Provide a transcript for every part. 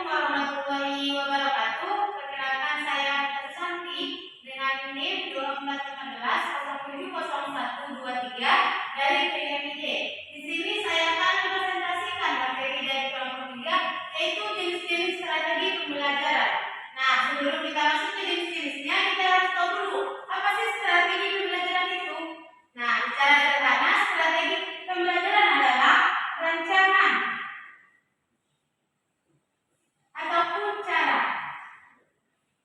warahmatullahi wabarakatuh. Perkenalkan saya Santi dengan NIM 2418070123 dari PMID. Di sini saya akan mempresentasikan materi dari kelompok 3, yaitu jenis-jenis strategi pembelajaran. Nah, sebelum kita masuk ke jenis-jenisnya, kita harus tahu dulu apa sih strategi pembelajaran itu. Nah, secara sederhana, strategi pembelajaran adalah rancangan ataupun cara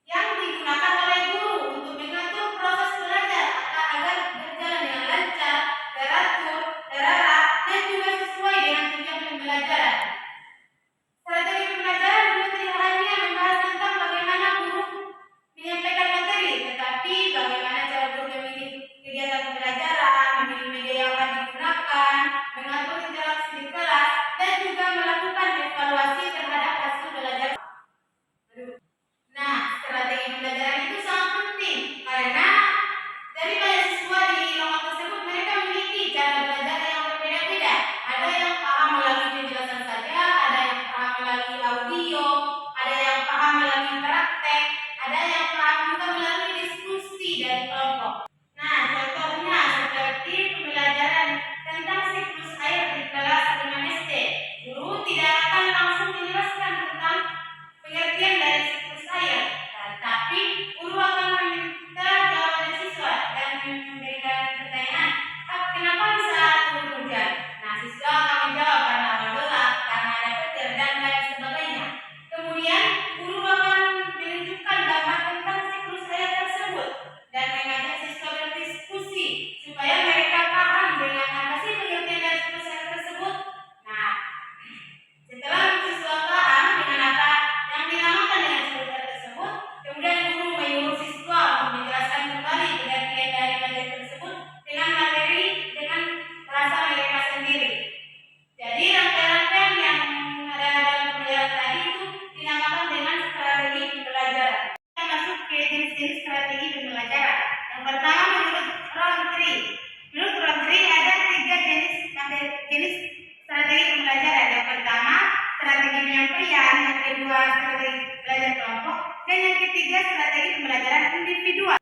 yang digunakan oleh guru untuk mengatur proses belajar agar berjalan dengan lancar, teratur, terarah, dan juga sesuai dengan tujuan pembelajaran. Strategi pembelajaran juga tidak hanya membahas tentang bagaimana guru menyampaikan materi, tetapi bagaimana cara guru memilih kegiatan pembelajaran, memilih media yang akan digunakan, mengatur interaksi di kelas, dan juga melakukan evaluasi terhadap hasil belajar. Nah, strategi pembelajaran itu sangat penting karena dari banyak siswa di lingkungan tersebut mereka memiliki cara belajar yang berbeda-beda. Ada yang paham melalui penjelasan saja, ada yang paham melalui audio, ada yang paham melalui praktek, ada yang paham juga melalui diskusi dari kelompok. Nah, contohnya seperti pembelajaran tentang siklus air di kelas 5 SD. Guru tidak akan langsung menjelaskan tentang pengertian dari siklus air, tapi guru akan meminta jawaban siswa dan memberikan pertanyaan, kenapa bisa turun hujan? Nah, siswa akan menjawab karena awan gelap, karena ada petir, dan lain sebagainya. Kemudian guru akan menunjukkan gambar tentang siklus air tersebut dan mengajak siswa berdiskusi supaya mereka paham dengan apa sih pengertian dari siklus air tersebut. Nah, setelah siswa paham dengan apa yang dinamakan dengan siklus air tersebut, kemudian guru menyuruh siswa untuk menjelaskan kembali pengertian dari materi tersebut dengan bahasa mereka sendiri. Jadi rangkaian yang ada dalam pembelajaran tadi itu dinamakan dengan strategi pembelajaran. Kita masuk ke jenis-jenis strategi pembelajaran. Yang pertama menurut Roundtree. Menurut Roundtree ada 3 jenis strategi pembelajaran. Yang pertama strategi penyampaian, yang kedua strategi belajar kelompok, dan yang ketiga strategi pembelajaran individual.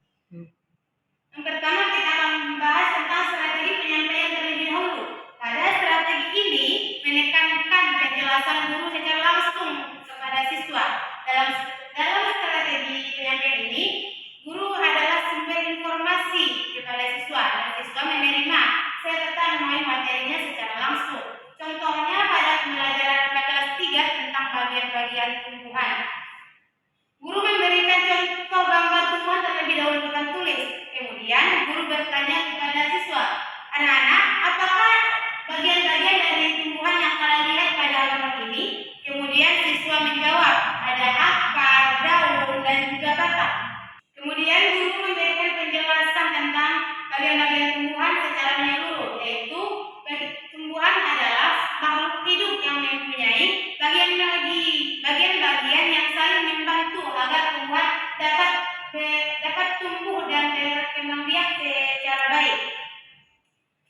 Yang pertama kita akan membahas tentang strategi penyampaian terlebih dahulu. Pada strategi ini menekankan penjelasan guru secara langsung kepada siswa. Dalam strategi penyampaian ini, guru adalah sumber informasi kepada siswa dan siswa menerima serta memahami materinya secara langsung. Contohnya pada pembelajaran kelas 3 tentang bagian-bagian tumbuhan. Guru memberikan contoh gambar tumbuhan terlebih dahulu dengan tulis. Kemudian guru bertanya kepada siswa, anak-anak, apakah bagian-bagian dari tumbuhan yang kalian lihat pada gambar ini? Kemudian siswa menjawab, ada akar, daun, dan juga batang. Kemudian guru memberikan penjelasan tentang bagian-bagian tumbuhan secara menyeluruh, yaitu tumbuhan adalah makhluk hidup yang mempunyai bagian-bagian yang saling membantu agar tumbuhan dapat tumbuh dan berkembang biak secara baik.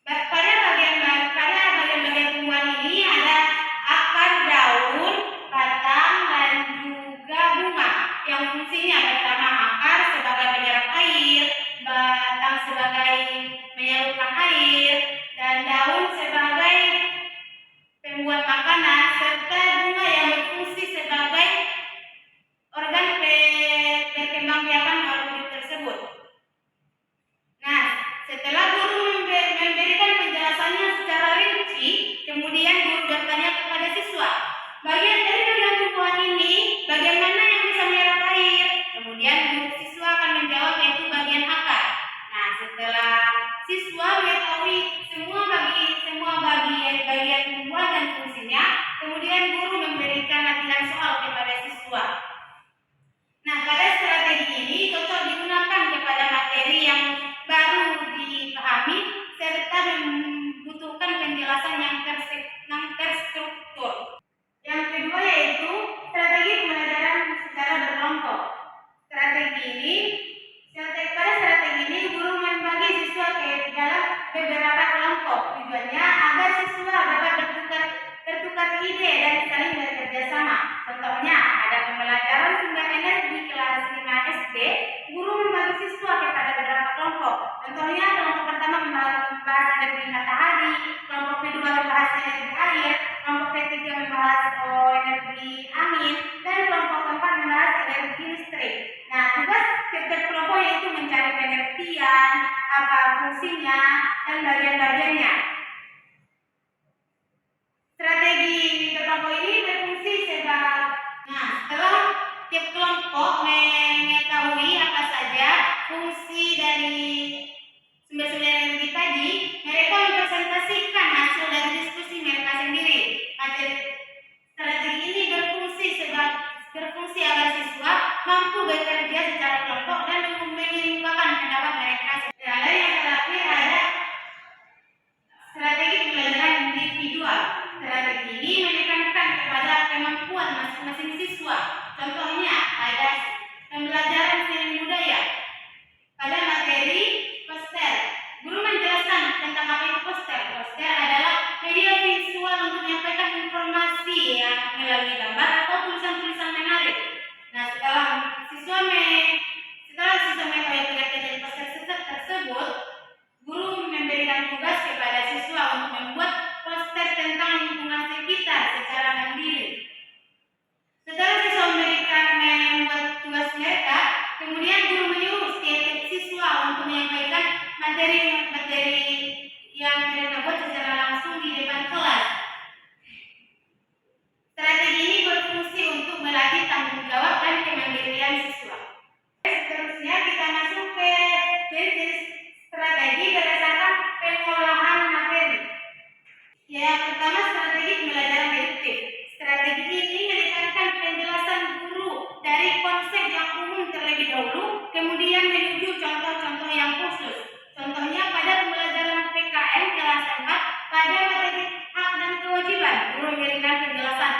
Pada bagian-bagian tumbuhan ini ada akar, daun, batang, dan juga bunga yang fungsinya pertama akar sebagai penyerap air, batang sebagai menyalurkan air, dan daun sebagai pembuat makanan, serta bunga yang berfungsi sebagai organ perkembangbiakan makhluk hidup tersebut. Nah, setelah guru memberikan penjelasannya secara rinci, kemudian guru bertanya kepada siswa, bagian tumbuhan ini, bagian mana yang bisa menyerap air? Kemudian siswa akan menjawab yaitu bagian akar. Nah, setelah Contohnya kelompok pertama membahas energi matahari, kelompok kedua membahas energi air, kelompok ketiga membahas energi angin, dan kelompok keempat membahas energi listrik. Nah, tugas setiap kelompok yaitu mencari pengertian, apa fungsinya, dan bagian-bagiannya. Strategi kelompok ini berfungsi sebagai setelah tiap kelompok mengetahui apa saja fungsi dari sumber-sumber energi tadi, mereka mempresentasikan hasil dari diskusi mereka sendiri. Strategi ini berfungsi agar siswa mampu bekerja secara kelompok dan mengungkapkan pendapat mereka. Lalu yang terakhir ada strategi pembelajaran individual. Strategi ini menekankan kepada kemampuan masing-masing siswa. Contohnya ada pembelajaran seni budaya. Pada materi poster, guru menjelaskan tentang apa itu poster. Poster adalah media visual untuk menyampaikan informasi melalui gambar atau tulisan-tulisan menarik. Nah, setelah siswa mengetahui pengertian dari poster tersebut, guru memberikan tugas kepada siswa untuk membuat poster tentang lingkungan sekitar secara mandiri. Setelah siswa membuat tugas mereka, kemudian guru menyuruh setiap siswa untuk menyampaikan materi yang mereka buat secara langsung di depan kelas. Strategi ini berfungsi untuk melatih tanggung jawab dan kemandirian siswa. Seterusnya kita masuk ke jenis strategi berdasarkan pengolahan materi. Yang pertama, strategi pembelajaran deduktif. Strategi ini menekankan penjelasan guru dari konsep yang umum terlebih dahulu, kemudian menuju contoh-contoh yang khusus. Contohnya pada pembelajaran PKN kelas 4 pada materi hak dan kewajiban, guru memberikan penjelasan.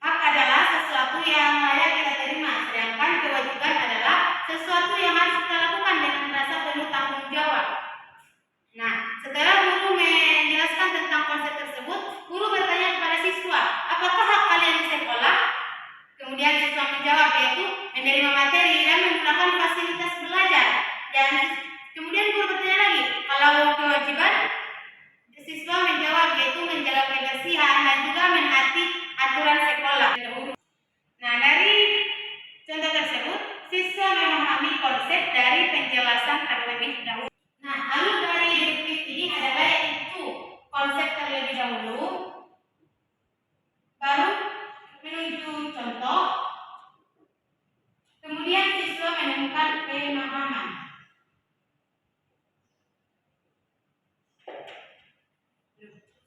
Hak adalah sesuatu yang layak kita terima, sedangkan kewajiban adalah sesuatu yang harus kita lakukan dengan merasa penuh tanggung jawab. Nah, setelah guru menjelaskan tentang konsep tersebut, guru bertanya kepada siswa, apakah hak kalian di sekolah? Kemudian siswa menjawab, yaitu menerima materi dan menggunakan fasilitas belajar. Dan kemudian guru bertanya lagi, kalau kewajiban? Siswa menjawab, yaitu menjaga kebersihan dan juga menaati aturan sekolah. Nah, dari contoh tersebut, siswa memahami konsep dari penjelasan terlebih dahulu. Nah, alur dari deduktif ini adalah yaitu konsep terlebih dahulu, baru menuju contoh, kemudian siswa menemukan pemahaman.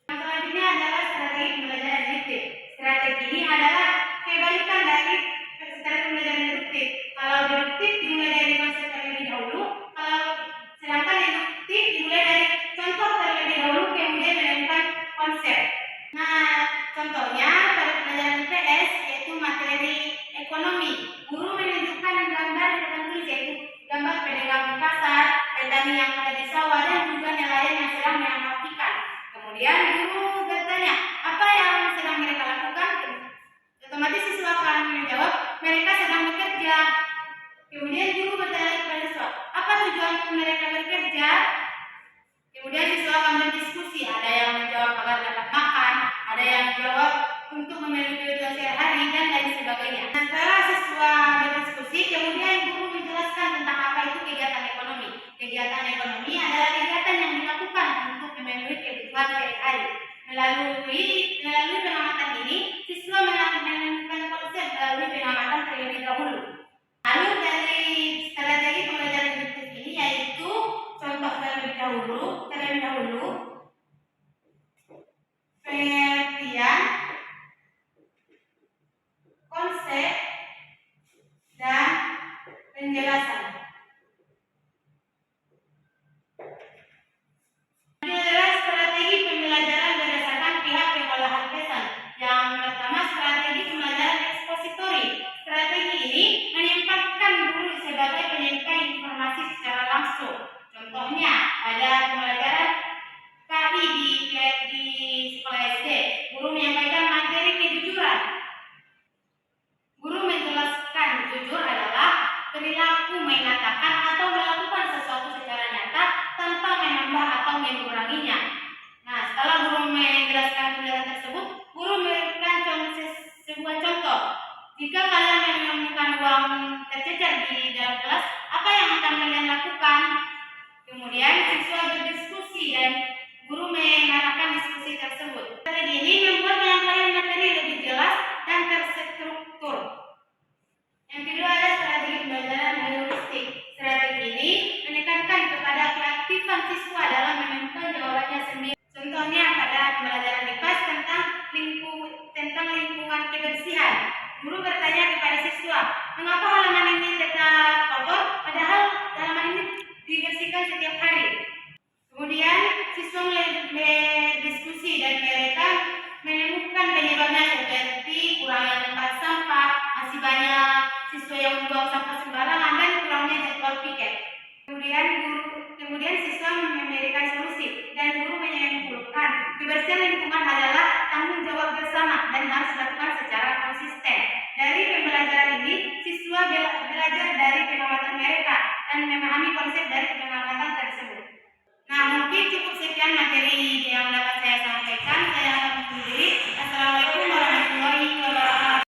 Selanjutnya adalah strategi pembelajaran deduktif. Strategi ini adalah kebalikan dari strategi pembelajaran deduktif. Kalau deduktif dimulai dari konsep terlebih dahulu, sedangkan deduktif dimulai dari contoh terlebih dahulu, kemudian menemukan konsep. Nah, contohnya pada pelajaran IPS yaitu materi ekonomi, guru menunjukkan gambar di depan tulis, yaitu gambar pedagang di pasar, petani yang ada di sawah, dan juga nelayan yang sedang menangkap ikan. Kemudian guru bertanya, apa yang sedang mereka lakukan? Otomatis siswa akan menjawab, mereka sedang bekerja. Kemudian guru bertanya kepada siswa, apa tujuan mereka bekerja? Kemudian siswa akan berdiskusi, ada yang menjawab agar dapat makan, ada yang menjawab untuk memenuhi kebutuhan sehari-hari, dan lain sebagainya. Setelah siswa berdiskusi, kemudian guru menjelaskan tentang apa itu kegiatan ekonomi. Kegiatan ekonomi adalah kegiatan yang dilakukan untuk memenuhi kebutuhan sehari-hari. Melalui pengamatan ini, siswa menemukan konsep melalui pengamatan terlebih dahulu. Lalu dari strategi pembelajaran deduktif ini yaitu contoh terlebih dahulu, pengertian, konsep, dan penjelasan. Ini adalah strategi pembelajaran berdasarkan pihak pengolahan pesan. Yang pertama, strategi pembelajaran ekspositori. Strategi ini menempatkan guru sebagai penyampai informasi secara langsung. Contohnya, ada pembelajaran KI di sekolah SD, guru menyampaikan materi kejujuran. Guru menjelaskan jujur adalah perilaku menata di dalam kelas, apa yang akan kalian lakukan? Kemudian siswa berdiskusi dan guru mengarahkan diskusi tersebut. Strategi ini membuat penyampaian materi lebih jelas dan terstruktur. Yang kedua adalah strategi pembelajaran heuristik. Strategi ini menekankan kepada keaktifan siswa dalam menemukan jawabannya sendiri. Contohnya pada pembelajaran IPAS tentang lingkungan kebersihan. Guru bertanya kepada siswa, mengapa halaman ini tetap kotor padahal halaman ini dibersihkan setiap hari? Kemudian siswa mulai berdiskusi dan mereka menemukan penyebabnya seperti kurangnya tempat sampah, masih banyak siswa yang membuang sampah sembarangan, dan kurangnya jadwal piket. Kemudian siswa memberikan solusi dan guru menyimpulkan kebersihan lingkungan adalah tanggung jawab bersama dan harus dilakukan secara konsisten. Dari pembelajaran ini, siswa belajar dari pengamatan mereka dan memahami konsep dari pengamatan